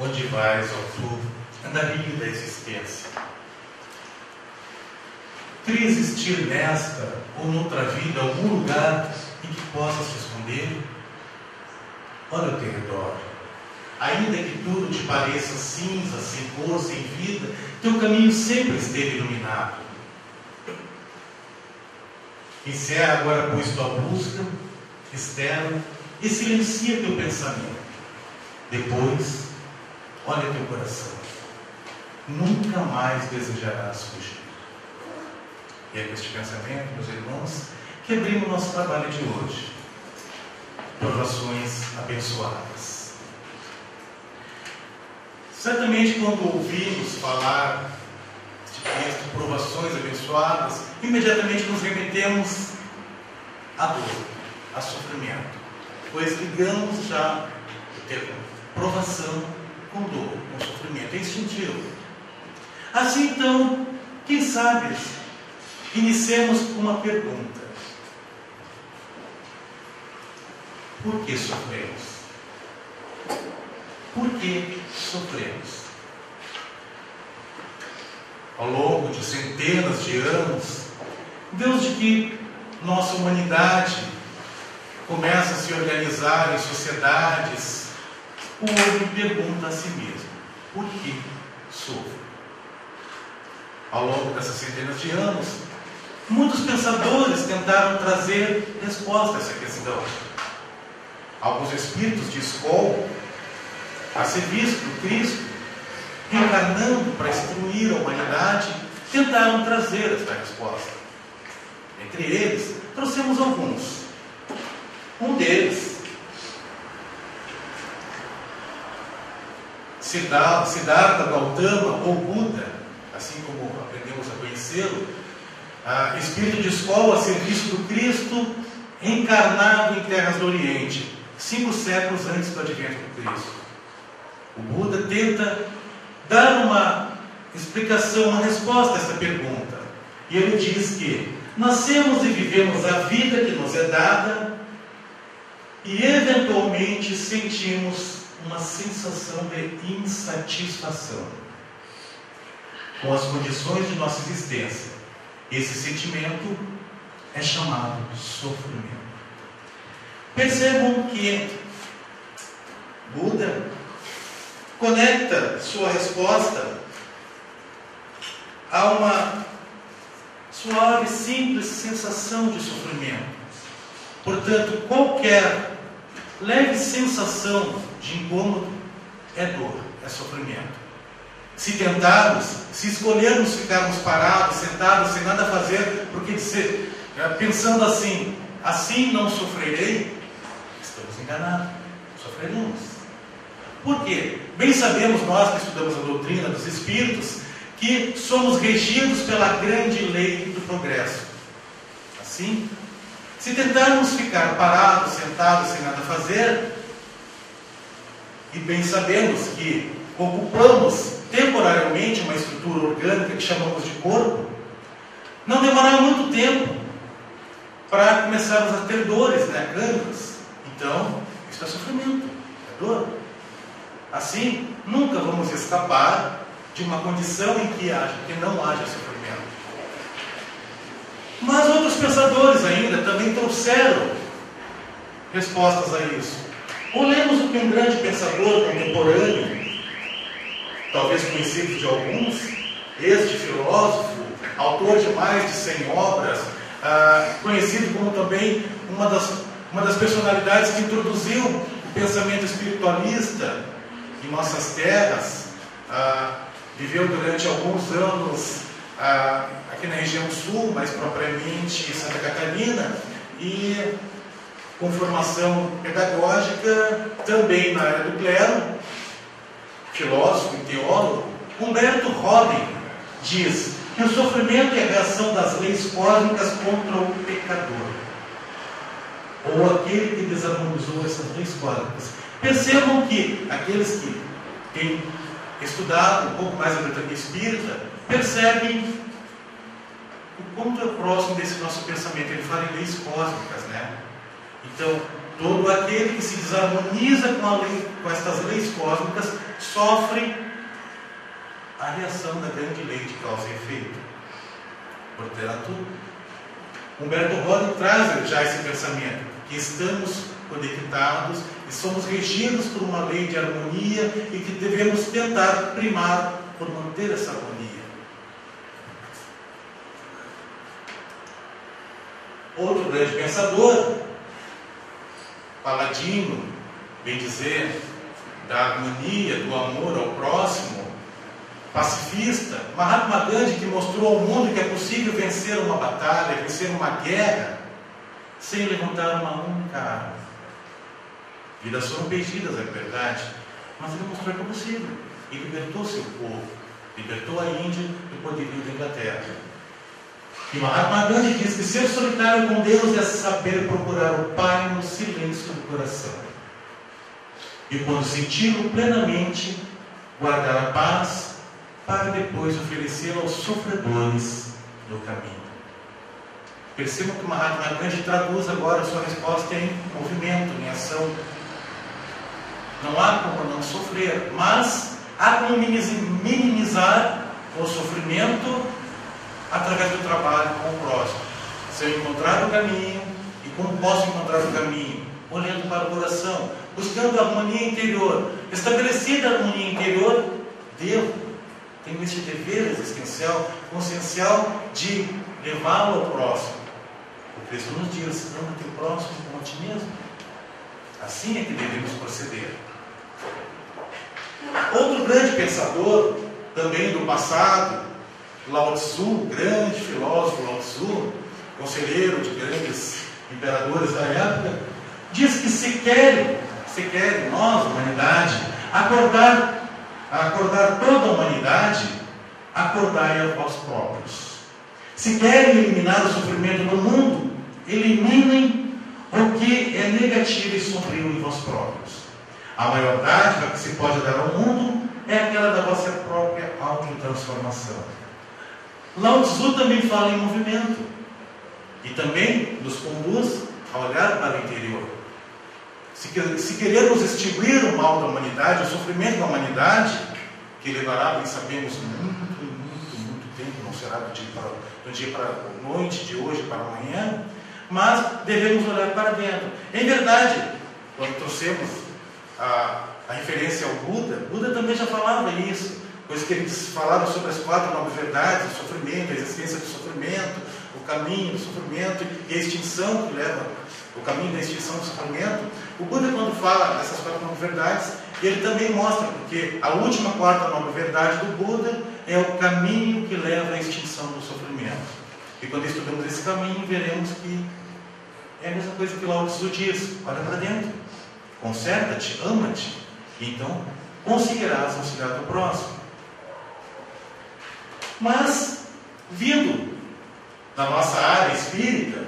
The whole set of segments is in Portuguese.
onde vais, ó tu, andarilho da existência? Queres existir nesta ou noutra vida, algum lugar em que possas te esconder? Olha ao teu redor. Ainda que tudo te pareça cinza, sem cor, sem vida, teu caminho sempre esteve iluminado. Encerra agora, pois, tua busca externa e silencia teu pensamento. Depois, olha teu coração. Nunca mais desejarás fugir. E é com este pensamento, meus irmãos, que abrimos o nosso trabalho de hoje. Provações abençoadas. Certamente, quando ouvimos falar de texto, provações abençoadas, imediatamente nos remetemos à dor, a sofrimento, pois ligamos já o termo provação com dor, com sofrimento, é instintivo. Assim, então, quem sabe, iniciemos com uma pergunta: por que sofremos? Por que sofremos? Ao longo de centenas de anos, desde que nossa humanidade começa a se organizar em sociedades, o homem pergunta a si mesmo: por que sofre? Ao longo dessas centenas de anos, muitos pensadores tentaram trazer resposta a essa questão. Alguns espíritos de escola, a serviço do Cristo, reencarnando para instruir a humanidade, tentaram trazer esta resposta. Entre eles, trouxemos alguns. Um deles, Siddhartha Gautama, ou Buda, assim como aprendemos a conhecê-lo, espírito de escola a serviço do Cristo, encarnado em terras do Oriente, 5 séculos antes do advento do Cristo. O Buda tenta dar uma explicação, uma resposta a essa pergunta. E ele diz que nascemos e vivemos a vida que nos é dada e eventualmente sentimos uma sensação de insatisfação com as condições de nossa existência. Esse sentimento é chamado sofrimento. Percebam que Buda conecta sua resposta a uma suave, simples sensação de sofrimento. Portanto, qualquer leve sensação de incômodo é dor, é sofrimento. Se tentarmos, se escolhermos ficarmos parados, sentados, sem nada fazer, porque pensando assim não sofrerei, estamos enganados, sofreremos. Por quê? Bem sabemos nós que estudamos a doutrina dos Espíritos que somos regidos pela grande lei do progresso. Assim, se tentarmos ficar parados, sentados, sem nada fazer, e bem sabemos que ocupamos temporariamente uma estrutura orgânica que chamamos de corpo, não demorará muito tempo para começarmos a ter dores, cânias. Então, isso é sofrimento, é dor. Assim, nunca vamos escapar de uma condição em que não haja sofrimento. Mas outros pensadores ainda também trouxeram respostas a isso. Olhemos o que um grande pensador contemporâneo, talvez conhecido de alguns, este filósofo, autor de mais de 100 obras, conhecido como também uma das personalidades que introduziu o pensamento espiritualista em nossas terras, viveu durante alguns anos aqui na região sul, mais propriamente em Santa Catarina, e com formação pedagógica também na área do clero, filósofo e teólogo. Humberto Robin diz que o sofrimento é a reação das leis cósmicas contra o pecador, ou aquele que desarmonizou essas leis cósmicas. Percebam que aqueles que têm estudado um pouco mais a doutrina espírita percebem o quanto é próximo desse nosso pensamento. Ele fala em leis cósmicas, Então, todo aquele que se desarmoniza com estas leis cósmicas sofre a reação da grande lei de causa e efeito. Portanto, Humberto Roth traz já esse pensamento, que estamos conectados e somos regidos por uma lei de harmonia e que devemos tentar primar por manter essa harmonia. Outro grande pensador, paladino, bem dizer, da harmonia, do amor ao próximo, pacifista, Mahatma Gandhi, que mostrou ao mundo que é possível vencer uma batalha, vencer uma guerra, sem levantar uma única arma. Vidas foram perdidas, é verdade, mas ele mostrou que é possível. E libertou seu povo, libertou a Índia do poderio da Inglaterra. E Mahatma Gandhi diz que ser solitário com Deus é saber procurar o Pai no silêncio do coração. E quando senti-lo plenamente, guardar a paz para depois oferecê-la aos sofredores do caminho. Percebam que Mahatma Gandhi traduz agora a sua resposta em movimento, em ação. Não há como não sofrer, mas há como minimizar o sofrimento através do trabalho com o próximo. Se eu encontrar o caminho, e como posso encontrar o caminho? Olhando para o coração, buscando a harmonia interior. Estabelecida a harmonia interior, tenho esse dever existencial, consciencial, de levá-lo ao próximo. O Cristo nos diz: ama teu próximo como a ti mesmo. Assim é que devemos proceder. Outro grande pensador, também do passado, Lao Tzu, grande filósofo Lao Tzu, conselheiro de grandes imperadores da época, diz que se querem nós, humanidade, acordar toda a humanidade, acordai a vós próprios. Se querem eliminar o sofrimento do mundo, eliminem o que é negativo e sombrio em vós próprios. A maior dádiva que se pode dar ao mundo é aquela da vossa própria autotransformação. Lao Tzu também fala em movimento e também nos conduz a olhar para o interior. Se queremos extinguir o mal da humanidade, o sofrimento da humanidade, que levará, bem sabemos, muito tempo, não será do dia para a noite, de hoje para amanhã, mas devemos olhar para dentro. Em verdade, quando trouxemos a referência ao Buda também já falava isso, pois que eles falaram sobre as 4 nobres verdades: o sofrimento, a existência do sofrimento, o caminho do sofrimento e a extinção que leva, o caminho da extinção do sofrimento. O Buda, quando fala dessas 4 nobres verdades, ele também mostra, porque a última 4ª nobre verdade do Buda é o caminho que leva à extinção do sofrimento. E quando estudamos esse caminho, veremos que é a mesma coisa que Lao Tzu diz: olha para dentro, conserta-te, ama-te, e então conseguirás auxiliar o próximo. Mas, vindo da nossa área espírita,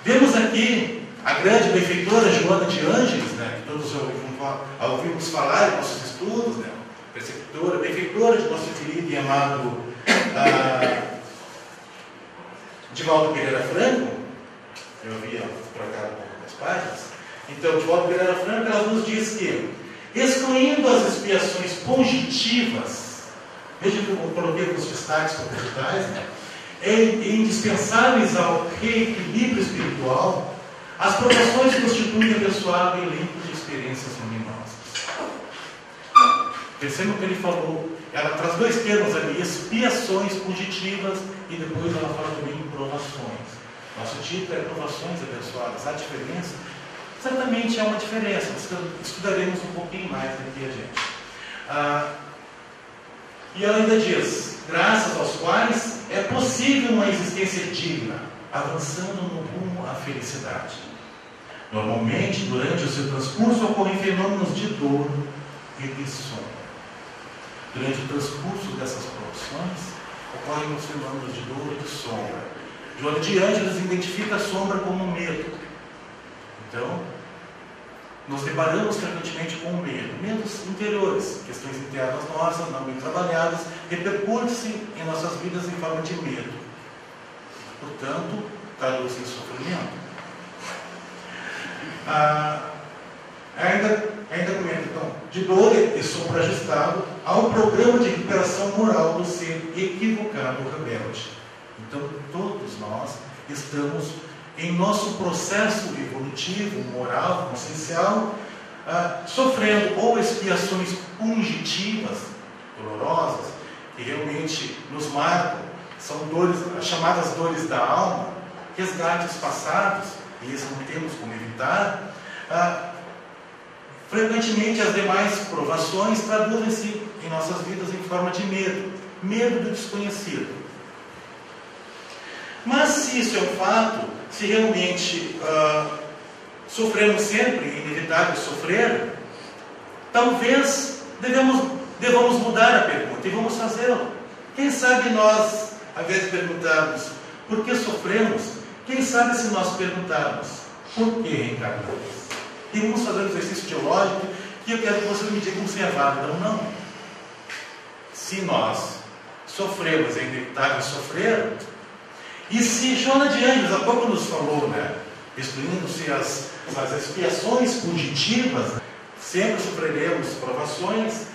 vemos aqui a grande benfeitora Joana de Ângeles, né, que todos ouvimos falar em nossos estudos, né, preceptora, benfeitora de nosso querido e amado Divaldo Pereira Franco. Eu havia trocado um pouco das páginas. Então, Divaldo Pereira Franco, ela nos diz que, excluindo as expiações positivas, veja que eu coloquei os destaques propositais, né, indispensáveis ao reequilíbrio espiritual, as provações constituem abençoado elenco de experiências luminosas. Percebam que ele falou, ela traz 2 termos ali: expiações positivas, e depois ela fala também em provações. Nosso título é provações abençoadas. A diferença? Certamente é uma diferença, estudaremos um pouquinho mais daqui adiante. E ela ainda diz: graças aos quais é possível uma existência digna, avançando no rumo à felicidade. Normalmente, durante o seu transcurso, ocorrem fenômenos de dor e de sombra. Durante o transcurso dessas provações, ocorrem os fenômenos de dor e de sombra. Joana de Ângeles identifica a sombra como medo. Então, nos deparamos frequentemente com o medo. Medos interiores, questões internas nossas, não bem trabalhadas, repercutem-se em nossas vidas em forma de medo. Portanto, traduz em sofrimento. Ainda comenta, então, de dor e sobreajustado ao programa de recuperação moral do ser equivocado ou rebelde. Então, todos nós estamos em nosso processo evolutivo, moral, consciencial, sofrendo ou expiações punitivas, dolorosas, que realmente nos marcam, são dores, as chamadas dores da alma, resgates passados, e isso não temos como evitar. Frequentemente as demais provações traduzem-se em nossas vidas em forma de medo, medo do desconhecido. Mas se isso é um fato, se realmente sofremos sempre, é inevitável sofrer, talvez devamos mudar a pergunta e vamos fazê-lo. Quem sabe nós, ao invés de perguntarmos por que sofremos, quem sabe se nós perguntarmos por que reencarnamos? E vamos fazer um exercício teológico que eu quero que vocês me digam se é válido ou não. Se nós sofremos, é inevitável sofrer, e se Joana de Ângeles há pouco nos falou, excluindo-se as expiações fugitivas, sempre sofreremos provações,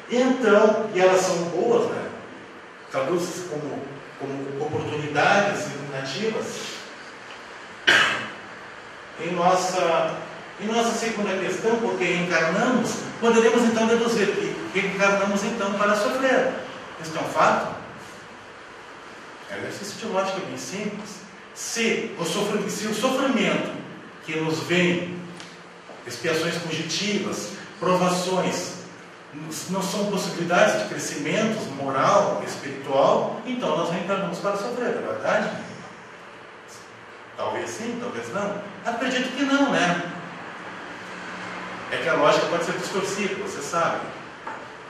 então, e elas são boas, traduz-se como oportunidades iluminativas. Em nossa segunda questão, porque reencarnamos, poderemos então deduzir que reencarnamos então para sofrer. Isso é um fato? É um exercício teológico bem simples. Se o sofrimento que nos vem, expiações fugitivas, provações, não são possibilidades de crescimento moral, espiritual, então nós reencarnamos para sofrer, é verdade? Talvez sim, talvez não. Acredito que não, É que a lógica pode ser distorcida, você sabe.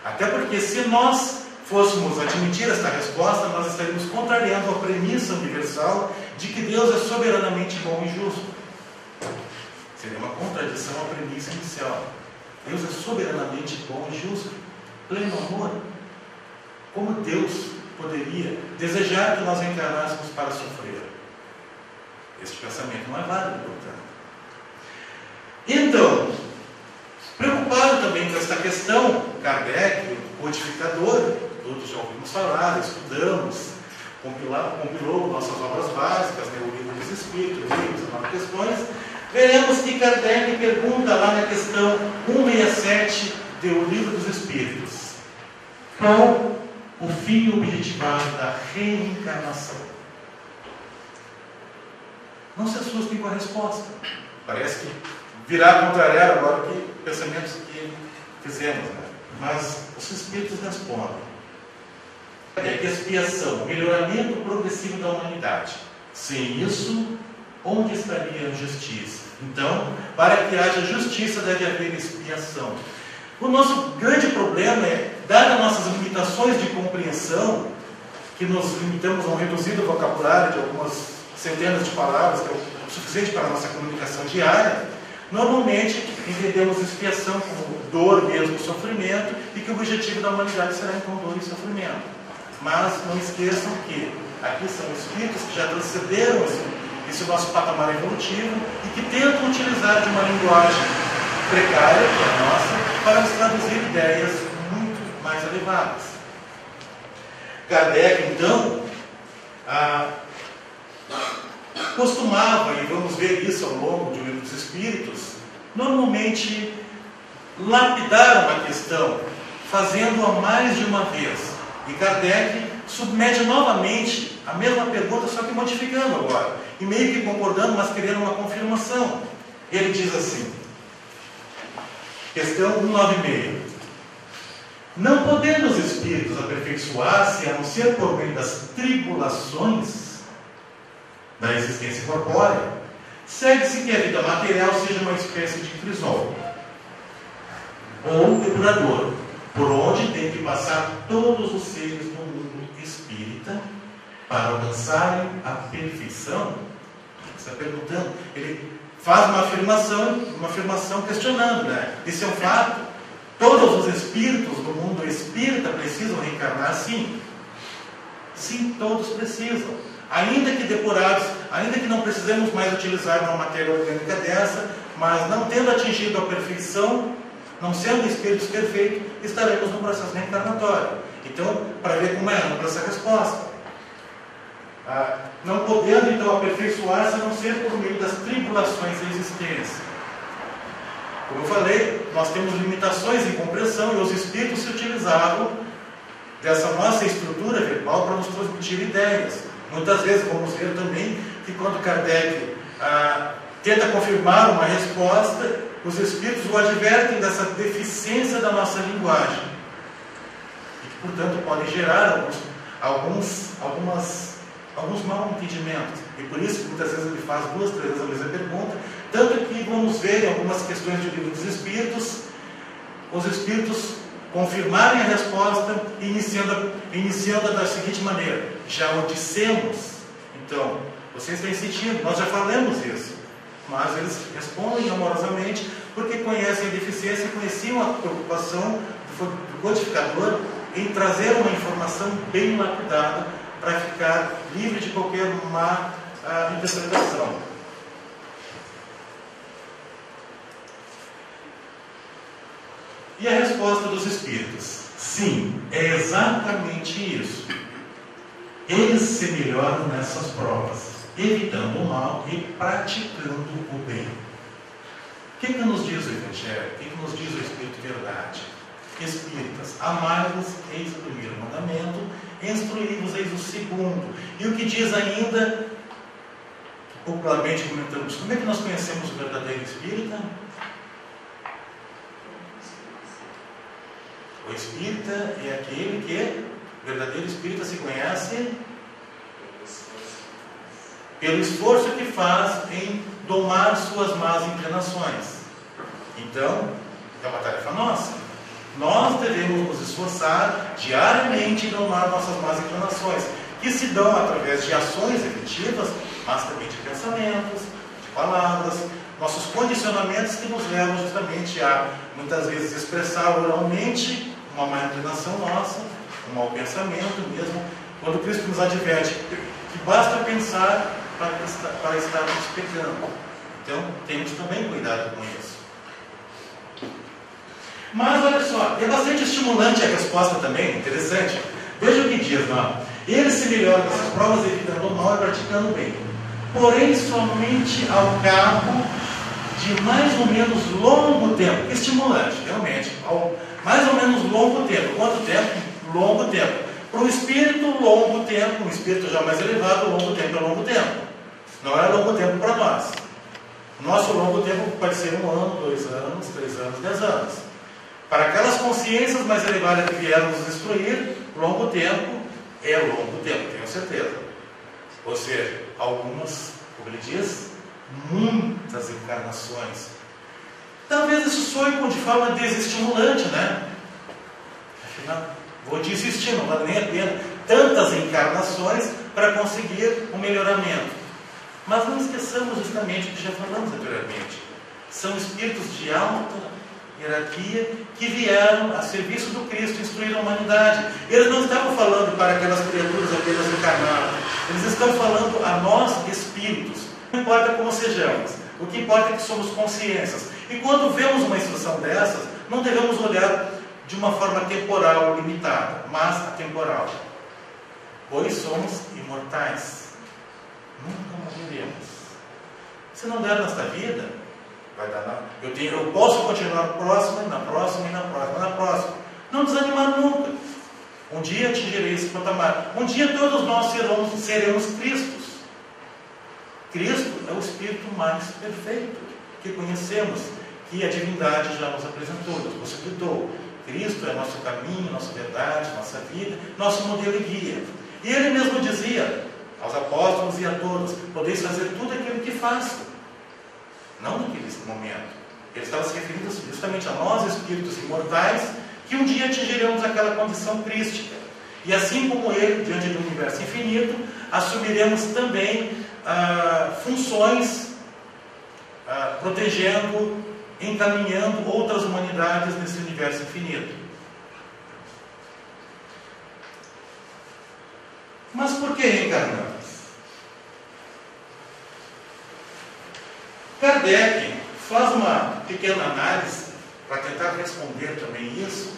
Até porque se nós fôssemos admitir esta resposta, nós estaríamos contrariando a premissa universal de que Deus é soberanamente bom e justo. Seria uma contradição à premissa inicial. Deus é soberanamente bom e justo, pleno amor. Como Deus poderia desejar que nós reencarnássemos para sofrer? Este pensamento não é válido, portanto. Então, preocupado também com esta questão, Kardec, o codificador, todos já ouvimos falar, estudamos, compilou nossas obras básicas, o Livro dos Espíritos, livros, 9 questões, veremos que Kardec pergunta lá na questão 167 do Livro dos Espíritos: qual o fim objetivado da reencarnação? Não se assustem com a resposta. Parece que virá contrariar agora que pensamentos que fizemos, mas os Espíritos respondem: é que expiação, melhoramento progressivo da humanidade. Sem isso, onde estaria a justiça? Então, para que haja justiça, deve haver expiação. O nosso grande problema é, dadas nossas limitações de compreensão, que nos limitamos a um reduzido vocabulário de algumas centenas de palavras, que é o suficiente para a nossa comunicação diária, normalmente entendemos expiação como dor mesmo, sofrimento, e que o objetivo da humanidade será então dor e sofrimento. Mas não esqueçam que aqui são espíritos que já transcenderam esse nosso patamar evolutivo e que tentam utilizar de uma linguagem precária, que é a nossa, para nos traduzir ideias muito mais elevadas. Kardec, então, costumava, e vamos ver isso ao longo do Livro dos Espíritos, normalmente lapidar uma questão, fazendo-a mais de uma vez. E Kardec submete novamente a mesma pergunta, só que modificando agora, e meio que concordando, mas querendo uma confirmação. Ele diz assim, questão 196: não podendo os espíritos aperfeiçoar-se, a não ser por meio das tribulações da existência corpórea, segue-se que a vida material seja uma espécie de crisol ou depurador, por onde tem que passar todos os seres do mundo espírita para alcançarem a perfeição. Você está perguntando, ele faz uma afirmação questionando, Isso é um fato? Todos os espíritos do mundo espírita precisam reencarnar? Sim. Sim, todos precisam. Ainda que depurados, ainda que não precisemos mais utilizar uma matéria orgânica dessa, mas não tendo atingido a perfeição, Não sendo espíritos perfeitos, estaremos no processo reencarnatório. Então, para ver como é ampla essa resposta. Não podendo, então, aperfeiçoar-se a não ser por meio das tribulações da existência. Como eu falei, nós temos limitações em compreensão e os espíritos se utilizavam dessa nossa estrutura verbal para nos transmitir ideias. Muitas vezes vamos ver também que quando Kardec tenta confirmar uma resposta, os espíritos o advertem dessa deficiência da nossa linguagem. E que, portanto, podem gerar alguns mal-entendimentos. E por isso que muitas vezes ele faz 2, 3 vezes a mesma pergunta. Tanto que vamos ver em algumas questões do livro dos espíritos, os espíritos confirmarem a resposta, iniciando da seguinte maneira: já o dissemos. Então, vocês têm sentido, nós já falamos isso. Mas eles respondem amorosamente porque conhecem a deficiência e conheciam a preocupação do codificador em trazer uma informação bem lapidada para ficar livre de qualquer má interpretação. E a resposta dos espíritos? Sim, é exatamente isso. Eles se melhoram nessas provas, evitando o mal e praticando o bem. O que nos diz o Evangelho? O que nos diz o Espírito de Verdade? Espíritas, amai-vos, eis o primeiro mandamento, instruí-vos, eis o segundo. E o que diz ainda, popularmente comentamos, como é que nós conhecemos o verdadeiro espírita? O espírita é aquele que, o verdadeiro espírita se conhece pelo esforço que faz em domar suas más inclinações. Então, é uma tarefa nossa. Nós devemos nos esforçar diariamente em domar nossas más inclinações, que se dão através de ações efetivas, mas também de pensamentos, de palavras, nossos condicionamentos que nos levam justamente a, muitas vezes, expressar oralmente uma má inclinação nossa, um mau pensamento mesmo, quando Cristo nos adverte que basta pensar para estarmos pecando. Então, temos também cuidado com isso. Mas, olha só, é bastante estimulante a resposta também, interessante. Veja o que diz lá. Eles se melhoram nessas provas evitando o mal e praticando o bem. Porém, somente ao cabo de mais ou menos longo tempo. Que estimulante, realmente. Mais ou menos longo tempo. Quanto tempo? Longo tempo. Para o espírito, longo tempo. Um espírito já mais elevado, longo tempo é longo tempo. Não é longo tempo para nós. Nosso longo tempo pode ser 1 ano, 2 anos, 3 anos, 10 anos. Para aquelas consciências mais elevadas que vieram nos destruir, longo tempo é longo tempo, tenho certeza. Ou seja, algumas, como ele diz, muitas encarnações. Talvez isso soe de forma desestimulante, né? Afinal, vou desistir, não vale nem a pena tantas encarnações para conseguir um melhoramento. Mas não esqueçamos justamente o que já falamos anteriormente. São espíritos de alta hierarquia que vieram a serviço do Cristo instruir a humanidade. Eles não estavam falando para aquelas criaturas apenas encarnadas. Eles estão falando a nós, espíritos. Não importa como sejamos. O que importa é que somos consciências. E quando vemos uma instrução dessas, não devemos olhar de uma forma temporal ou limitada, mas atemporal. Pois somos imortais. Nunca morreremos. Se não der nesta vida, vai dar na... eu posso continuar próximo, e na próxima, e na próxima, e na próxima. Não desanimar nunca. Um dia atingirei esse patamar. Um dia todos nós seremos Cristos. Cristo é o Espírito mais perfeito que conhecemos, que a divindade já nos apresentou, nos possibilitou. Cristo é nosso caminho, nossa verdade, nossa vida, nosso modelo e guia. E ele mesmo dizia aos apóstolos e a todos: podeis fazer tudo aquilo que faço. Não naquele momento. Ele estava se referindo justamente a nós, espíritos imortais, que um dia atingiremos aquela condição crística. E assim como ele, diante do universo infinito, assumiremos também funções protegendo, encaminhando outras humanidades nesse universo infinito. Mas por que reencarnamos? Kardec faz uma pequena análise para tentar responder também isso,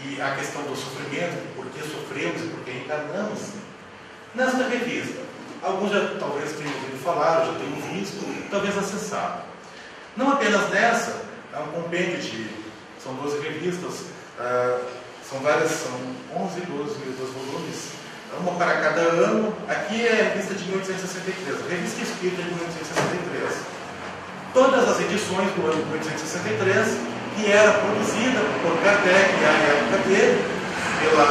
e a questão do sofrimento, por que sofremos e por que encarnamos, nesta revista. Alguns já talvez tenham ouvido falar, já tenham visto, talvez acessado. Não apenas nessa, é um compêndio são 12 revistas, são 11, 12 volumes, uma para cada ano. Aqui é a revista de 1863, a Revista Espírita de 1863. Todas as edições do ano de 1863, que era produzida por Kardec, na época dele, pela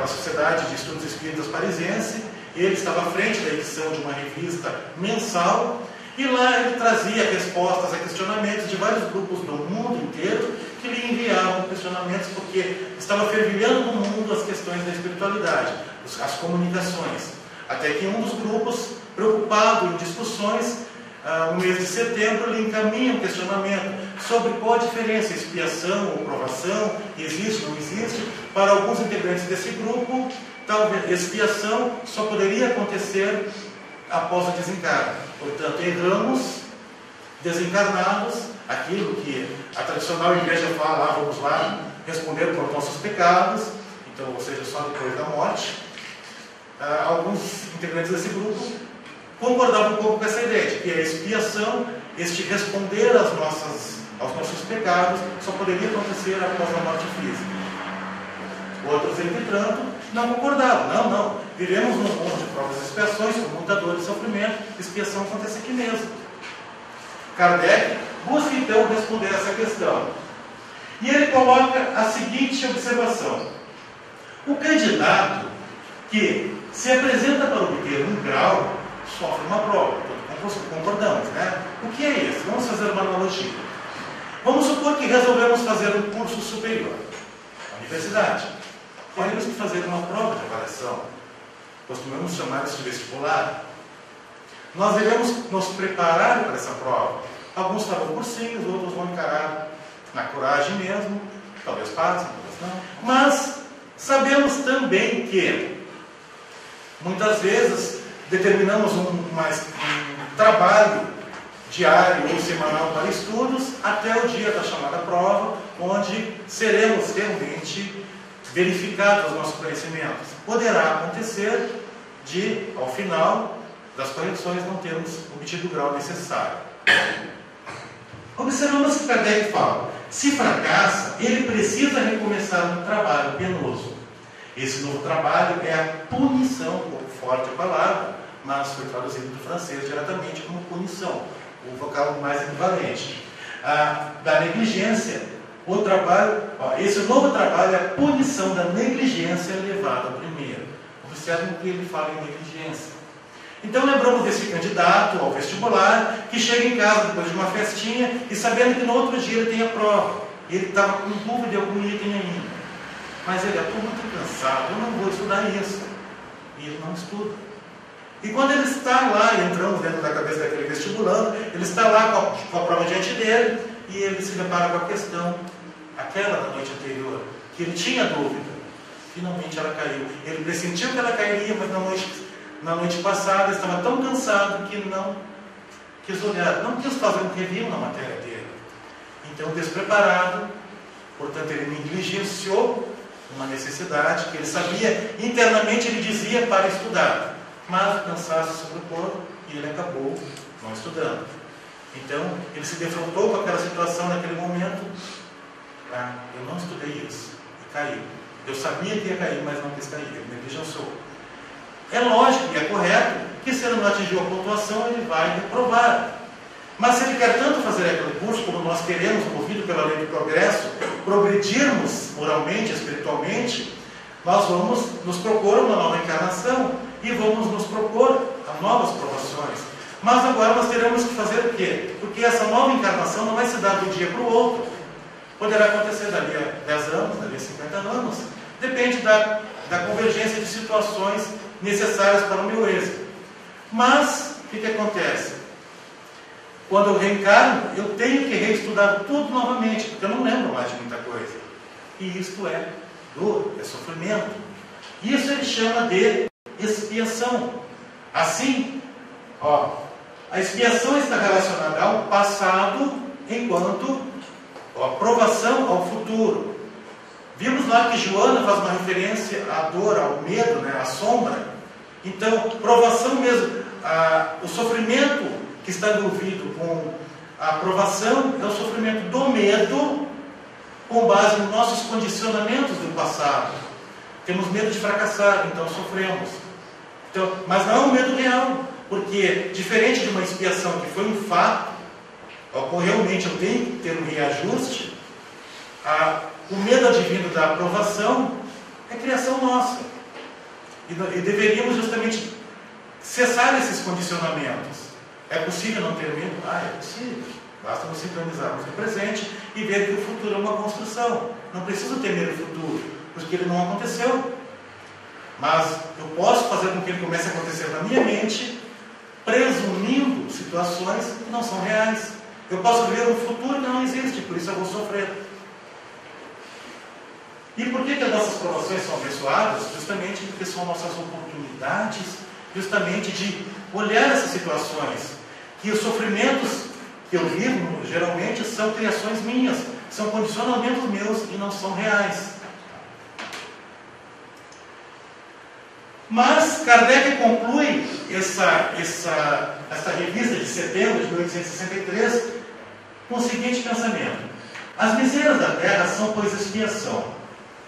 Sociedade de Estudos Espíritas Parisiense. Ele estava à frente da edição de uma revista mensal, e lá ele trazia respostas a questionamentos de vários grupos do mundo inteiro que lhe enviavam questionamentos, porque estava fervilhando no mundo as questões da espiritualidade, as comunicações. Até que um dos grupos, preocupado em discussões, no mês de setembro, ele encaminha um questionamento sobre qual a diferença, expiação ou provação, existe ou não existe. Para alguns integrantes desse grupo, talvez expiação só poderia acontecer após o desencarne. Portanto, erramos, desencarnados, aquilo que a tradicional igreja fala, vamos lá responder por nossos pecados, então, ou seja, só depois da morte. Alguns integrantes desse grupo concordavam um pouco com essa ideia de que a expiação, este responder aos nossos pecados, só poderia acontecer após a morte física. Outros, entretanto, não concordavam. Não. Vivemos num mundo de provas e expiações, com muita dor e sofrimento, expiação acontece aqui mesmo. Kardec busca então responder essa questão. E ele coloca a seguinte observação: o candidato que se apresenta para obter um grau sofre uma prova. Concordamos, né? O que é isso? Vamos fazer uma analogia. Vamos supor que resolvemos fazer um curso superior, na universidade. Temos que fazer uma prova de avaliação. Costumamos chamar isso de vestibular. Nós devemos nos preparar para essa prova. Alguns farão cursinhos, outros vão encarar na coragem mesmo. Talvez passem, talvez não. Mas sabemos também que muitas vezes determinamos um trabalho diário ou semanal para estudos até o dia da chamada prova, onde seremos realmente verificados os nossos conhecimentos. Poderá acontecer de, ao final das correções, não termos obtido o grau necessário. Observamos que Kardec fala: se fracassa, ele precisa recomeçar um trabalho penoso. Esse novo trabalho é a punição, um pouco forte a palavra, mas foi traduzido do francês diretamente como punição, o vocal mais equivalente. Da negligência. O trabalho, esse novo trabalho é a punição da negligência levada ao primeiro. Observem que ele fala em negligência. Então lembramos desse candidato ao vestibular que chega em casa depois de uma festinha e sabendo que no outro dia ele tem a prova. Ele estava com dúvida de algum item ainda. Mas ele, estou muito cansado, eu não vou estudar isso. E ele não estuda. E quando ele está lá, e entramos dentro da cabeça daquele vestibulando, ele está lá com a prova diante dele, e ele se depara com a questão, aquela da noite anterior, que ele tinha dúvida. Finalmente ela caiu. Ele pressentiu que ela cairia, mas na noite passada estava tão cansado que não quis olhar, não quis fazer um review na matéria dele. Então, despreparado, portanto, ele negligenciou uma necessidade que ele sabia, internamente ele dizia para estudar, mas o cansaço se sobrepôs e ele acabou não estudando. Então, ele se defrontou com aquela situação naquele momento. Eu não estudei isso, e caiu. Eu sabia que ia cair, mas não quis cair, ele negligenciou. É lógico e é correto que se ele não atingiu a pontuação, ele vai reprovar. Mas se ele quer tanto fazer aquele curso, como nós queremos, movido pela lei do progresso, progredirmos moralmente, espiritualmente, nós vamos nos propor uma nova encarnação e vamos nos propor a novas provações. Mas agora nós teremos que fazer o quê? Porque essa nova encarnação não vai se dar de um dia para o outro. Poderá acontecer dali a 10 anos, dali a 50 anos. Depende da convergência de situações necessárias para o meu êxito. Mas, o que acontece? Quando eu reencarno, eu tenho que reestudar tudo novamente, porque eu não lembro mais de muita coisa. E isto é dor, é sofrimento. Isso ele chama de expiação. Assim, a expiação está relacionada ao passado provação ao futuro. Vimos lá que Joana faz uma referência à dor, ao medo, né, à sombra. Então, provação mesmo, o sofrimento que está envolvido com a provação é o sofrimento do medo, com base nos nossos condicionamentos do passado. Temos medo de fracassar, então sofremos. Então, mas não é um medo real, porque diferente de uma expiação que foi um fato, ocorreu realmente, eu tenho que ter um reajuste, o medo advindo da aprovação é criação nossa. E deveríamos justamente cessar esses condicionamentos. É possível não ter medo? É possível. Basta nos sintonizarmos no presente e ver que o futuro é uma construção. Não preciso temer o futuro, porque ele não aconteceu. Mas eu posso fazer com que ele comece a acontecer na minha mente, presumindo situações que não são reais. Eu posso ver um futuro que não existe, por isso eu vou sofrer. E por que as nossas provações são abençoadas? Justamente porque são nossas oportunidades, justamente de olhar essas situações. Que os sofrimentos que eu vivo, geralmente, são criações minhas, são condicionamentos meus e não são reais. Mas Kardec conclui essa revista de setembro de 1863 com o seguinte pensamento: as misérias da terra são, pois, expiação,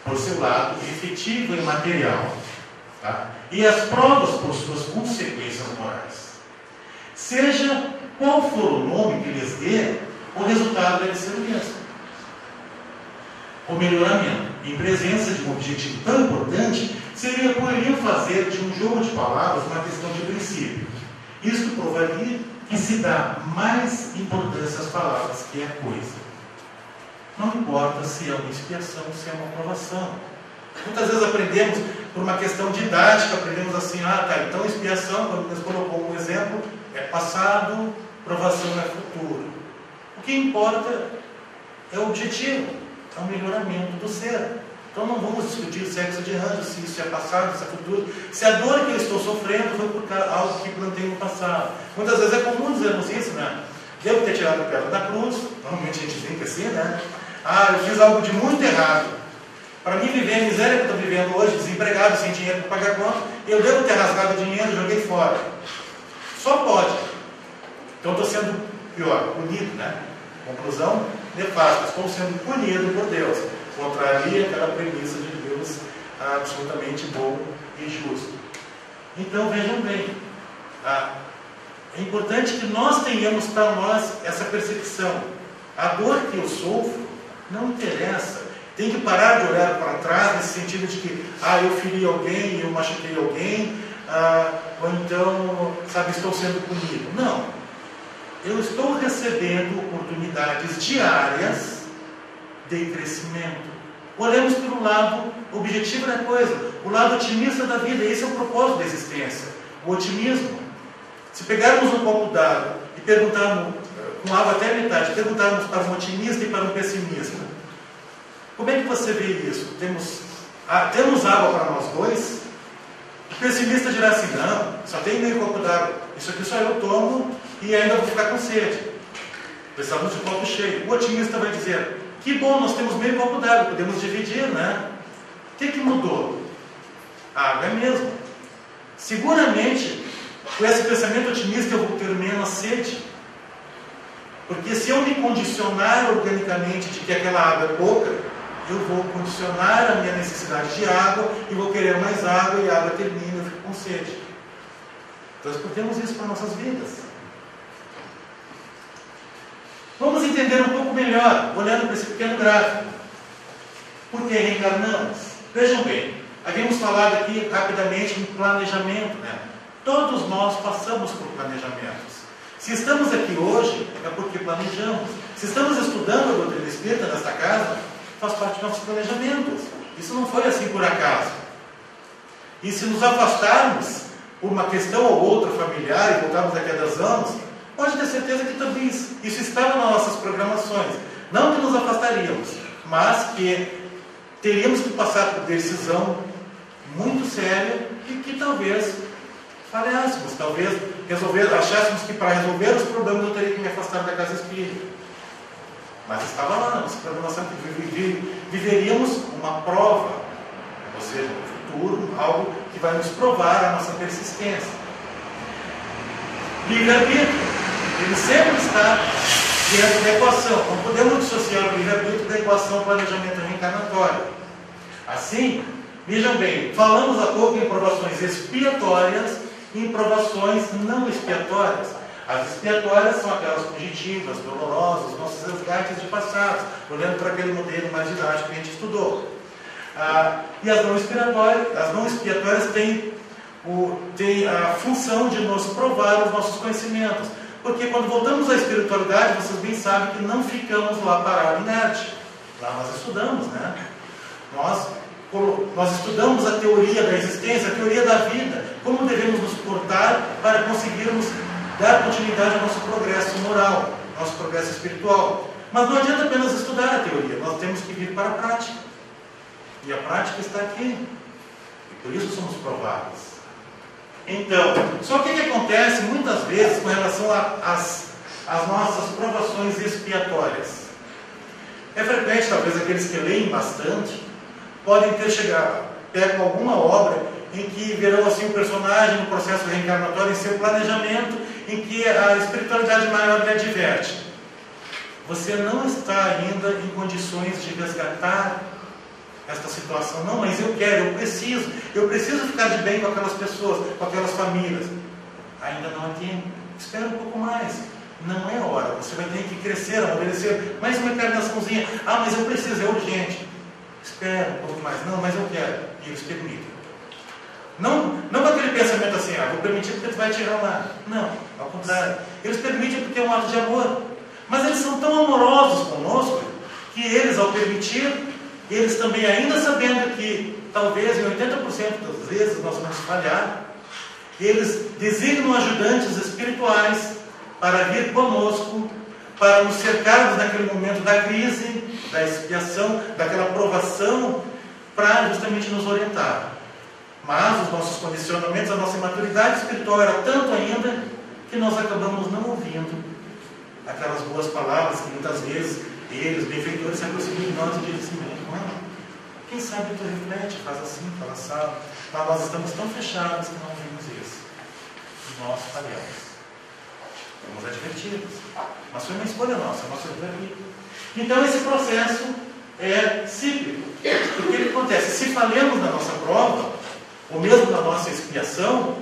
por seu lado efetivo e material, tá? E as provas por suas consequências morais. Seja qual for o nome que lhes dê, o resultado deve ser o mesmo. O melhoramento, em presença de um objetivo tão importante, poderiam fazer de um jogo de palavras uma questão de princípio. Isto provaria que se dá mais importância às palavras que à coisa. Não importa se é uma expiação, se é uma provação. Muitas vezes aprendemos por uma questão didática, aprendemos assim, então expiação, quando Deus colocou um exemplo, é passado, provação é futuro. O que importa é o objetivo, é o melhoramento do ser. Então não vamos discutir sexo de anjo, se isso é passado, se é futuro, se a dor que eu estou sofrendo foi por algo que plantei no passado. Muitas vezes é comum dizermos isso, né? Devo ter tirado a pedra da cruz, normalmente a gente brinca assim, né? Eu fiz algo de muito errado. Para mim viver a miséria que eu estou vivendo hoje, desempregado, sem dinheiro para pagar conta, eu devo ter rasgado o dinheiro e joguei fora. Só pode. Então estou sendo pior, punido, né? Conclusão nefasta, estou sendo punido por Deus. Contraria aquela premissa de Deus absolutamente bom e justo. Então vejam bem, é importante que nós tenhamos para nós essa percepção. A dor que eu sofro não interessa. Tem que parar de olhar para trás nesse sentido de que eu feri alguém, eu machuquei alguém, ou então, estou sendo punido. Não. Eu estou recebendo oportunidades diárias de crescimento. Olhamos pelo lado objetivo da coisa, o lado otimista da vida. Esse é o propósito da existência, o otimismo. Se pegarmos um copo d'água e perguntarmos, com água até a metade, perguntarmos para um otimista e para um pessimista, como é que você vê isso? Temos água para nós dois? O pessimista dirá assim, não, só tem meio copo d'água, isso aqui só eu tomo e ainda vou ficar com sede. Precisamos de um copo cheio. O otimista vai dizer, que bom, nós temos meio copo d'água, podemos dividir, né? O que mudou? A água é mesmo. Seguramente, com esse pensamento otimista, eu vou ter menos sede. Porque se eu me condicionar organicamente de que aquela água é pouca, eu vou condicionar a minha necessidade de água e vou querer mais água e a água termina e eu fico com sede. Então, nós podemos isso para nossas vidas. Vamos entender um pouco melhor, olhando para esse pequeno gráfico. Por que reencarnamos? Vejam bem, havíamos falado aqui rapidamente em planejamento, né? Todos nós passamos por planejamentos. Se estamos aqui hoje, é porque planejamos. Se estamos estudando a doutrina espírita nesta casa, faz parte dos nossos planejamentos. Isso não foi assim por acaso. E se nos afastarmos por uma questão ou outra familiar e voltarmos daqui a 10 anos, pode ter certeza que também isso estava nas nossas programações. Não que nos afastaríamos, mas que teríamos que passar por decisão muito séria e que talvez falhássemos, talvez achássemos que para resolver os problemas eu teria que me afastar da casa espírita. Mas estava lá na nossa programação que viveríamos uma prova, ou seja, no futuro, algo que vai nos provar a nossa persistência. Livre-arbítrio, ele sempre está dentro da equação. Não podemos dissociar o livre-arbítrio da equação planejamento reencarnatório. Assim, vejam bem, falamos há pouco em provações expiatórias e em provações não expiatórias. As expiatórias são aquelas fugitivas, dolorosas, nossos resgates de passados, olhando para aquele modelo mais didático que a gente estudou. E as não expiatórias têm a função de nos provar os nossos conhecimentos. Porque quando voltamos à espiritualidade, vocês bem sabem que não ficamos lá parados, inerte. Lá nós estudamos, né? Nós estudamos a teoria da existência, a teoria da vida, como devemos nos portar para conseguirmos dar continuidade ao nosso progresso moral, nosso progresso espiritual. Mas não adianta apenas estudar a teoria, nós temos que vir para a prática. E a prática está aqui. E por isso somos provados. Então, só que o que acontece muitas vezes com relação às nossas provações expiatórias? É frequente, talvez aqueles que leem bastante, podem pegam alguma obra em que verão assim um personagem no processo reencarnatório em seu planejamento, em que a espiritualidade maior lhe adverte: você não está ainda em condições de resgatar esta situação. Não, mas eu quero, eu preciso ficar de bem com aquelas pessoas, com aquelas famílias. Ainda não é tempo, espera um pouco mais. Não é hora, você vai ter que crescer, amadurecer, mais uma encarnaçãozinha. Mas eu preciso, é urgente. Espera um pouco mais. Não, mas eu quero. E eles permitem. Não com aquele pensamento assim, vou permitir porque tu vai tirar lá. Não, ao contrário. Eles permitem porque é um ato de amor. Mas eles são tão amorosos conosco que eles, ao permitir, eles também, ainda sabendo que talvez em 80% das vezes nós vamos falhar, eles designam ajudantes espirituais para vir conosco, para nos cercarmos naquele momento da crise, da expiação, daquela provação, para justamente nos orientar. Mas os nossos condicionamentos, a nossa imaturidade espiritual era tanto ainda que nós acabamos não ouvindo aquelas boas palavras que muitas vezes eles, benfeitores, se aproximam de nós e dizem assim: quem sabe tu reflete, faz assim, fala assado. Mas nós estamos tão fechados que não ouvimos isso. E nós falhamos. Fomos advertidos. Mas foi uma escolha nossa, nosso livre-arbítrio. Então esse processo é cíclico. Porque o que acontece? Se falhamos na nossa prova, ou mesmo na nossa expiação,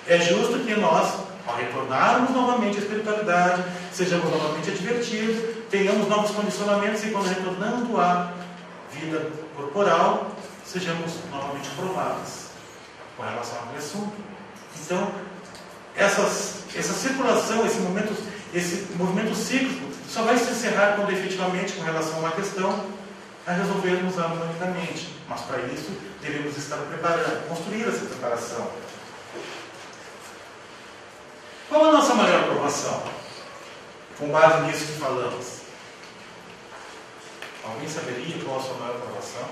é justo que nós, ao retornarmos novamente à espiritualidade, sejamos novamente advertidos, tenhamos novos condicionamentos e quando retornando à vida corporal, sejamos novamente provados com relação àquele assunto. Então, essa circulação, esse movimento cíclico, só vai se encerrar quando efetivamente, com relação a uma questão, a resolvermos harmonicamente. Mas para isso, devemos estar preparando, construir essa preparação. Qual a nossa maior provação? Com base nisso que falamos. Alguém saberia qual a sua maior provação?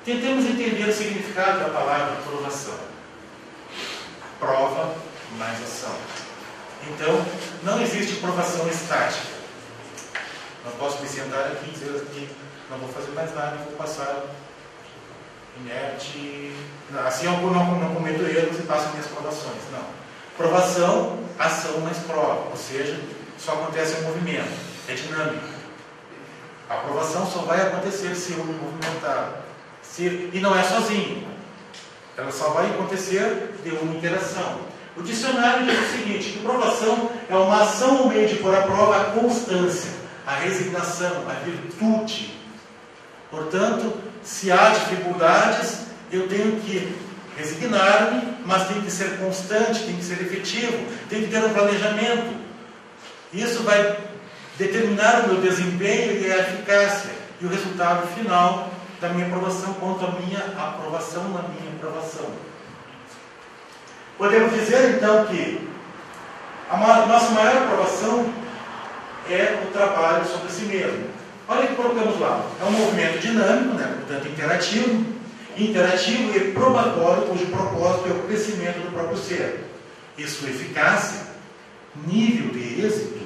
Tentemos entender o significado da palavra provação. Prova mais ação. Então, não existe provação estática. Não posso me sentar aqui e dizer que não vou fazer mais nada, vou passar inerte. Assim eu não cometo erros e passo minhas provações. Não. Provação, ação mais prova. Ou seja, só acontece em movimento. É dinâmico. A aprovação só vai acontecer se eu me movimentar. E não é sozinho. Ela só vai acontecer de uma interação. O dicionário diz o seguinte: que provação é uma ação ou meio de pôr à prova a constância, a resignação, a virtude. Portanto, se há dificuldades, eu tenho que resignar-me, mas tem que ser constante, tem que ser efetivo, tem que ter um planejamento. Isso vai determinar o meu desempenho e a eficácia e o resultado final da minha aprovação quanto à minha aprovação na minha aprovação. Podemos dizer então que a nossa maior aprovação é o trabalho sobre si mesmo. Olha o que colocamos lá. É um movimento dinâmico, portanto interativo e probatório, cujo propósito é o crescimento do próprio ser. E sua eficácia nível de êxito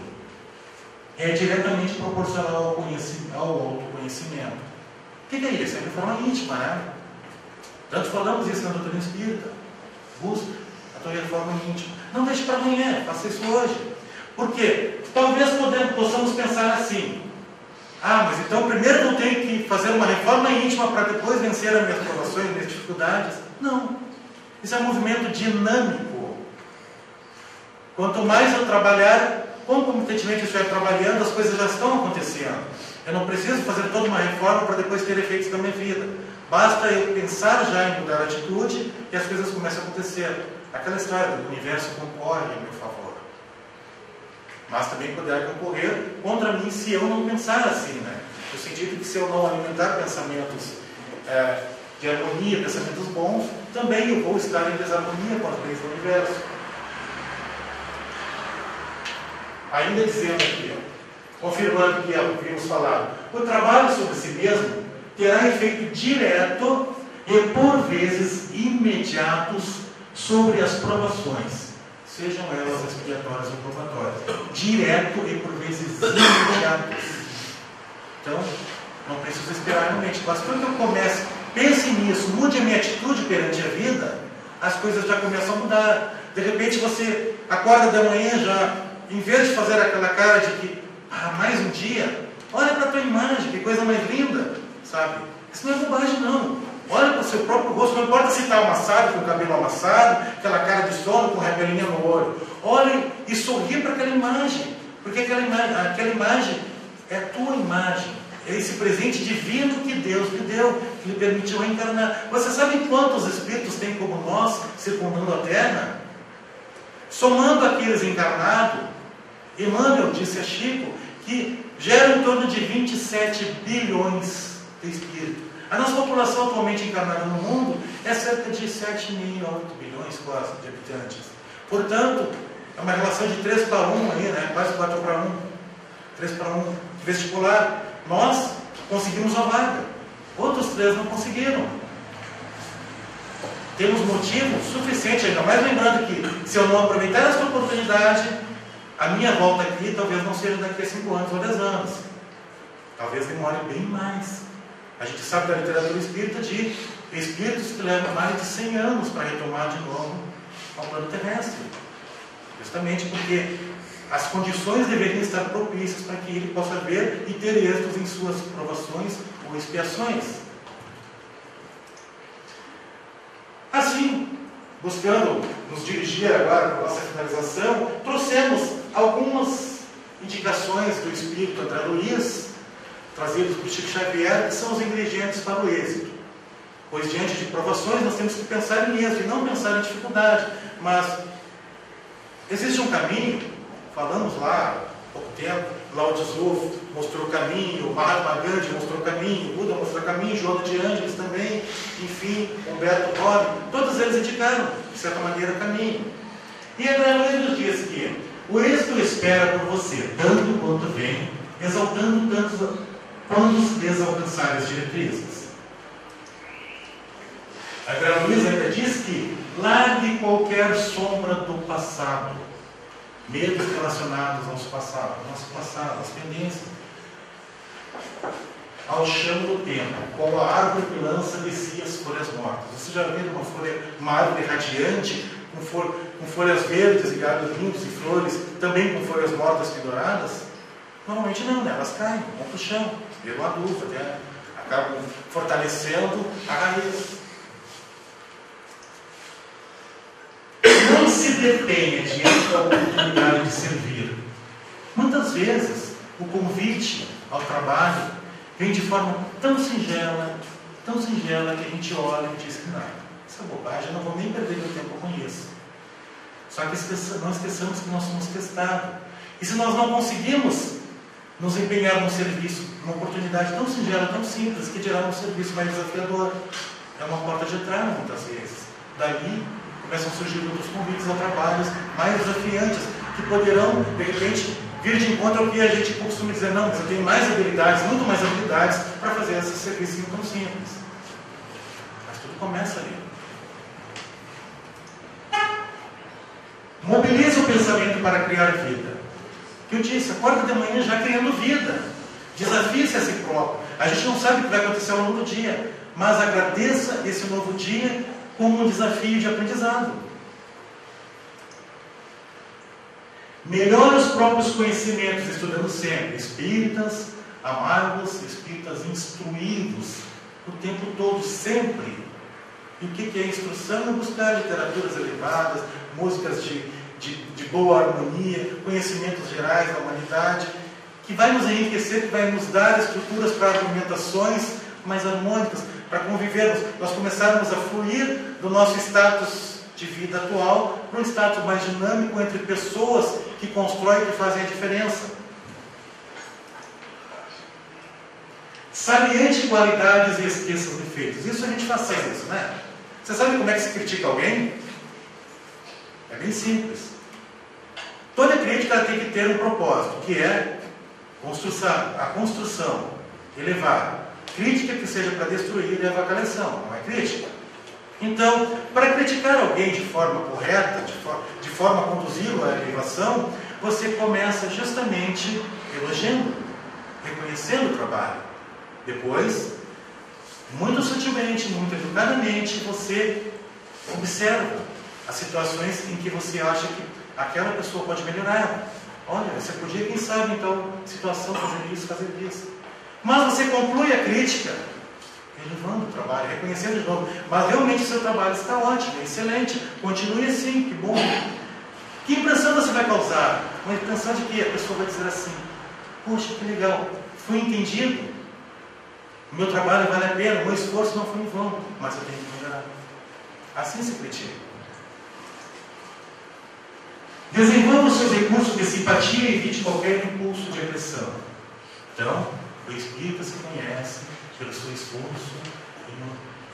é diretamente proporcional ao autoconhecimento. O que é isso? É reforma íntima, né? Tanto falamos isso na doutrina espírita. Busca a tua reforma íntima. Não deixe para amanhã, faça isso hoje. Por quê? Talvez possamos pensar assim: ah, mas então primeiro eu tenho que fazer uma reforma íntima para depois vencer as minhas provações, as minhas dificuldades. Não. Isso é um movimento dinâmico. Quanto mais eu trabalhar, concomitantemente eu estiver trabalhando, as coisas já estão acontecendo. Eu não preciso fazer toda uma reforma para depois ter efeitos na minha vida. Basta eu pensar já em mudar a atitude e as coisas começam a acontecer. Aquela história do universo concorre em meu favor. Mas também poderá concorrer contra mim se eu não pensar assim, né? No sentido que se eu não alimentar pensamentos de harmonia, pensamentos bons, também eu vou estar em desarmonia com as leis do universo. Ainda dizendo aqui, confirmando o que ouvimos falar, o trabalho sobre si mesmo terá efeito direto e por vezes imediatos sobre as provações, sejam elas expiatórias ou probatórias. Direto e por vezes imediatos. Então, não preciso esperar realmente. Mas quando eu começo, pense nisso, mude a minha atitude perante a vida, as coisas já começam a mudar. De repente você acorda de manhã já, em vez de fazer aquela cara de que, mais um dia, olha para a tua imagem, que coisa mais linda, sabe? Isso não é bobagem, não. Olha para o seu próprio rosto, não importa se está amassado, com o cabelo amassado, aquela cara de sono com rebelinha no olho. Olhe e sorri para aquela imagem, porque aquela imagem é a tua imagem, é esse presente divino que Deus lhe deu, que lhe permitiu encarnar. Você sabe quantos espíritos tem como nós, circundando a Terra? Somando aqueles encarnados, Emmanuel disse a Chico que gera em torno de 27 bilhões de espíritos. A nossa população atualmente encarnada no mundo é cerca de 7,5 a 8 bilhões quase de habitantes. Portanto, é uma relação de 3 para 1 aí, né? Quase 4 para 1. 3 para 1 vestibular. Nós conseguimos a vaga. Outros 3 não conseguiram. Temos motivo suficiente, ainda mais lembrando que se eu não aproveitar essa oportunidade, a minha volta aqui talvez não seja daqui a 5 anos ou 10 anos. Talvez demore bem mais. A gente sabe da literatura espírita de espíritos que levam mais de 100 anos para retomar de novo ao plano terrestre. Justamente porque as condições deveriam estar propícias para que ele possa ver e ter êxitos em suas provações ou expiações. Assim, buscando nos dirigir agora para a nossa finalização, trouxemos algumas indicações do Espírito André Luiz, trazidos por Chico Xavier, que são os ingredientes para o êxito. Pois diante de provações nós temos que pensar em êxito e não pensar em dificuldade. Mas existe um caminho, falamos lá há pouco tempo, Lao Tzu mostrou o caminho, Mahatma Gandhi mostrou o caminho, Buda mostrou o caminho, Joana de Ângeles também, enfim, Humberto Robin, todos eles indicaram, de certa maneira, o caminho. E André Luiz nos diz que o êxito espera por você, tanto quanto vem, exaltando tanto quando lhes alcançar as diretrizes. André Luiz ainda diz que largue qualquer sombra do passado, medos relacionados ao nosso passado, às pendências, ao chão do tempo, como a árvore que lança de si as folhas mortas. Você já viu uma árvore radiante, com folhas verdes e galhos lindos e flores, também com folhas mortas penduradas? Normalmente não, né? Elas caem, vão para o chão, viram adubo, até acabam fortalecendo a raiz. Não se detenha diante da oportunidade de servir. Muitas vezes, o convite ao trabalho vem de forma tão singela que a gente olha e diz que não, isso é bobagem, eu não vou nem perder meu tempo com isso. Só que não esqueçamos que nós somos testados. E se nós não conseguimos nos empenhar num serviço, numa oportunidade tão singela, tão simples, que dirá um serviço mais desafiador, é uma porta de entrada muitas vezes. Dali começam a surgir outros convites a trabalhos mais desafiantes, que poderão, de repente, vir de encontro ao que a gente costuma dizer: não, mas eu tenho mais habilidades, muito mais habilidades para fazer esse serviço tão simples. Mas tudo começa ali. Mobilize o pensamento para criar vida. Que eu disse, acorda de manhã já criando vida. Desafie-se a si próprio. A gente não sabe o que vai acontecer ao longo do dia, mas agradeça esse novo dia como um desafio de aprendizado. Melhore os próprios conhecimentos, estudando sempre. Espíritas amargos, espíritas instruídos, o tempo todo, sempre. E o que é instrução? É buscar literaturas elevadas, músicas de boa harmonia, conhecimentos gerais da humanidade, que vai nos enriquecer, que vai nos dar estruturas para argumentações mais harmônicas, para convivermos, nós começarmos a fluir do nosso status de vida atual para um status mais dinâmico entre pessoas que constroem e que fazem a diferença. Saliente qualidades e esqueça os defeitos. Isso a gente faz sempre, isso, né? Você sabe como é que se critica alguém? É bem simples. Toda crítica tem que ter um propósito, que é a construção, elevar. Crítica que seja para destruir é avacalhação, não é crítica. Então, para criticar alguém de forma correta, de forma a conduzi-lo à elevação, você começa justamente elogiando, reconhecendo o trabalho. Depois, muito sutilmente, muito educadamente, você observa as situações em que você acha que aquela pessoa pode melhorar. Olha, você podia, quem sabe, então, situação, fazer isso, fazer isso. Mas você conclui a crítica, elevando o trabalho, reconhecendo de novo. Mas realmente o seu trabalho está ótimo, excelente. Continue assim, que bom. Que impressão você vai causar? Uma impressão de que a pessoa vai dizer assim, poxa, que legal, fui entendido. O meu trabalho vale a pena, o meu esforço não foi em vão, mas eu tenho que melhorar. Assim se critica. Desenvolva os seus recursos de simpatia e evite qualquer impulso de agressão. Então, o espírita se conhece pelo seu esforço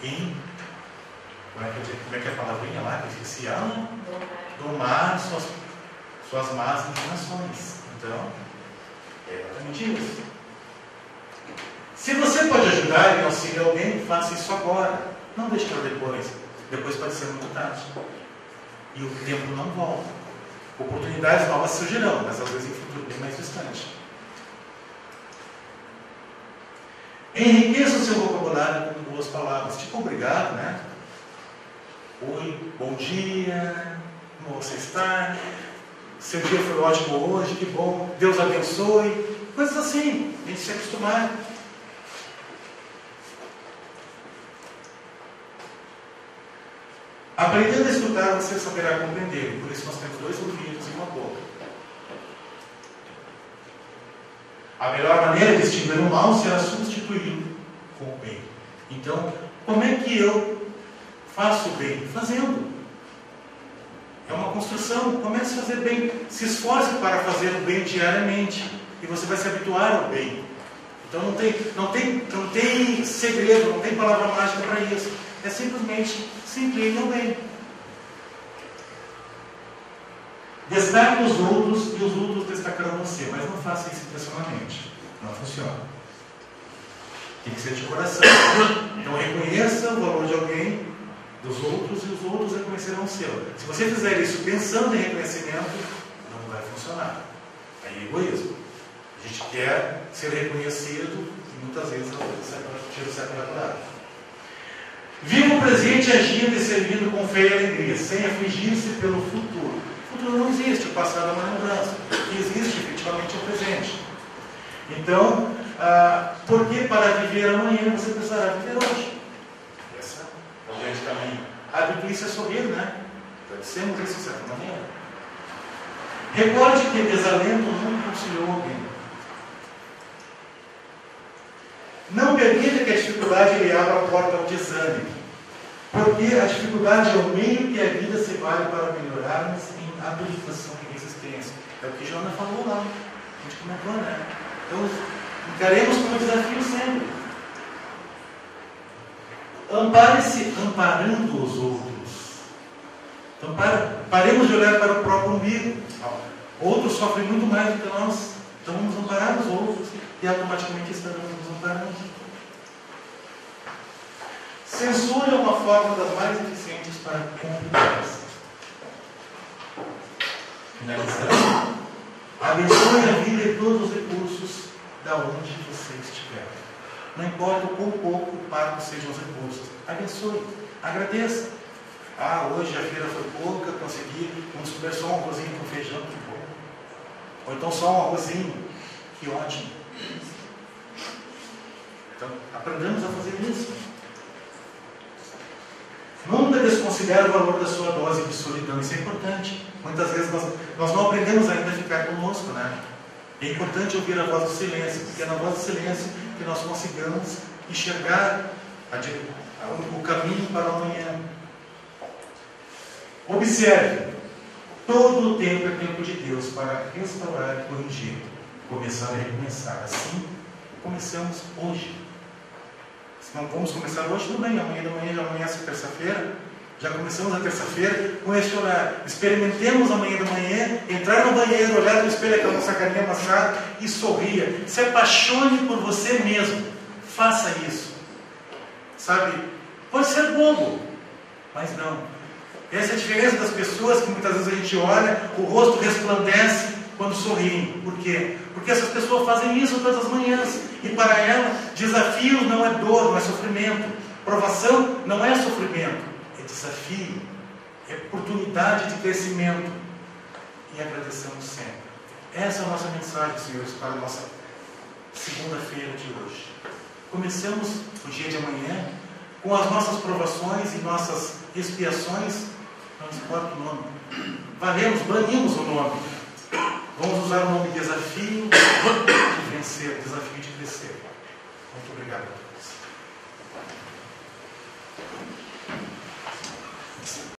em como é que é a palavrinha lá que eu esqueci? Domar suas más inclinações. Então, é exatamente isso. Se você pode ajudar e auxiliar alguém, faça isso agora. Não deixe para depois. Depois pode ser muito tarde. E o tempo não volta. Oportunidades novas surgirão, mas às vezes em futuro bem mais distante. Enriqueça o seu vocabulário com boas palavras. Tipo, obrigado, né? Oi, bom dia, como você está? Seu dia foi ótimo hoje, que bom, Deus abençoe. Coisas assim, a gente se acostumar. Aprendendo a escutar, você saberá compreender. Por isso nós temos 2 ouvidos e uma boca. A melhor maneira de extinguir o mal será substituí-lo com o bem. Então, como é que eu faço o bem? Fazendo. É uma construção. Comece a fazer bem. Se esforce para fazer o bem diariamente. E você vai se habituar ao bem. Então não tem segredo, não tem palavra mágica para isso. É simplesmente se incline ao bem. Destaque os outros e os outros destacarão você, mas não faça isso intencionalmente. Não funciona. Tem que ser de coração. Então reconheça o valor de alguém, dos outros, e os outros reconhecerão o seu. Se você fizer isso pensando em reconhecimento, não vai funcionar. É egoísmo. A gente quer ser reconhecido e muitas vezes tira o certo da. Viva o presente agindo e servindo com fé e alegria, sem afligir-se pelo futuro. O futuro não existe, o passado é uma lembrança. O que existe efetivamente é o presente. Então, porque para viver amanhã você precisará viver hoje. Esse é o grande caminho. Habitue-se a sorrir, né? Dissemos isso de certa maneira. Recorde que desalento nunca conciliou alguém. Não permita que a dificuldade lhe abra a porta ao desânimo, porque a dificuldade é o meio que a vida se vale para melhorarmos em habilitação e resistência. É o que Joana falou lá, a gente comentou, né? Então, encaremos como desafio sempre. Ampare-se amparando os outros. Então, paremos de olhar para o próprio umbigo. Outros sofrem muito mais do que nós. Então, vamos amparar os outros e automaticamente estaremos nos amparando. Censura é uma forma das mais eficientes para complicar-se. Finalizando. Abençoe a vida e todos os recursos da onde você estiver. Não importa o quão pouco ou parco sejam os recursos. Abençoe. Agradeça. Hoje a feira foi pouca, consegui. Vamos comer só um arrozinho com feijão, que bom. Ou então só um arrozinho. Que ótimo. Então, aprendamos a fazer isso. Nunca desconsidere o valor da sua dose de solidão. Isso é importante. Muitas vezes nós não aprendemos ainda a ficar conosco, né? É importante ouvir a voz do silêncio, porque é na voz do silêncio que nós consigamos enxergar o caminho para o amanhã. Observe. Todo o tempo é tempo de Deus para restaurar e corrigir. Começar e recomeçar. Assim, começamos hoje. Se não vamos começar hoje, tudo bem. Amanhã da manhã já amanhece terça-feira. Já começamos a terça-feira com este horário. Experimentemos amanhã da manhã, entrar no banheiro, olhar no espelho com a nossa carinha amassada e sorria. Se apaixone por você mesmo. Faça isso. Sabe? Pode ser bobo, mas não. Essa é a diferença das pessoas que muitas vezes a gente olha, o rosto resplandece quando sorriem. Por quê? Porque essas pessoas fazem isso todas as manhãs. E para ela, desafio não é dor, não é sofrimento. Provação não é sofrimento. É desafio, é oportunidade de crescimento. E agradecemos sempre. Essa é a nossa mensagem, senhores, para a nossa segunda-feira de hoje. Começamos o dia de amanhã com as nossas provações e nossas expiações. Não importa o nome. Varremos, banimos o nome. Vamos usar o nome desafio de vencer, desafio de crescer. Muito obrigado.